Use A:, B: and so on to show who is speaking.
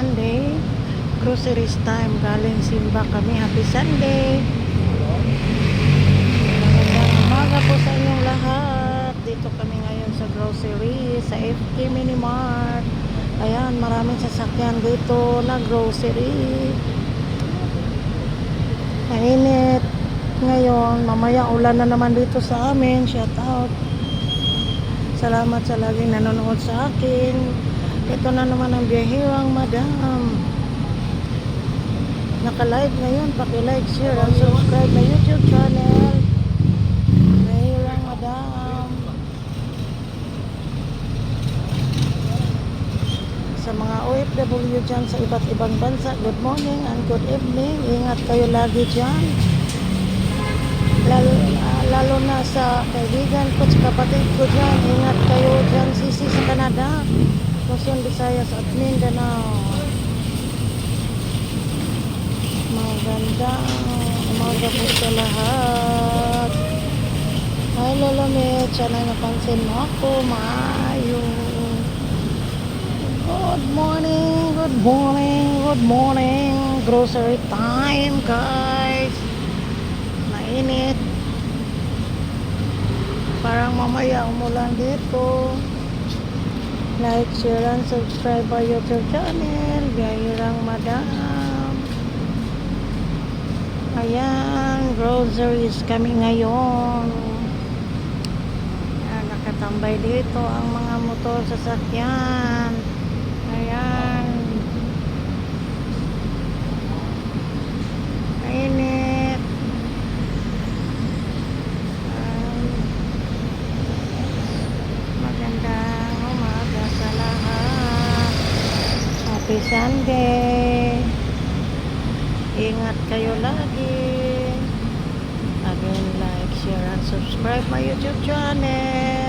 A: Sunday. Groceries time. Galing simba kami. Happy Sunday. Magandang umaga po sa inyong lahat. Dito kami ngayon sa grocery, sa FK Mini Mart. Ayan, maraming sasakyan dito na grocery. Mainit ngayon. Mamaya ulan na naman dito sa amin. Shout out. Salamat sa laging nanonood sa akin. Ito na naman ang biyahirang madam. Naka-live ngayon. Paki-like, share, and subscribe na YouTube channel. Biyahirang madam. Sa mga OFW dyan sa iba't ibang bansa, good morning and good evening. Ingat kayo lagi dyan. Lalo na sa kaibigan ko at kapatid ko dyan. Ingat kayo dyan, sisi sa Canada, Luzon, Visayas at Mindanao. Magandang umaga po sa lahat. Hi Lolo Met, sana napansin mo ako. Maayo. Good morning, good morning, good morning. Grocery time guys. Mainit. Parang mamaya umulan dito. Like, share, and subscribe our YouTube channel. Biyahirang madam. Ayan, groceries kami ngayon. Ayan, nakatambay dito ang mga motor sasakyan. Ayan. Mainit. Magandang umaga sa lahat. Happy Sunday. Ingat kayo lagi. Again, like, share, and subscribe my YouTube channel.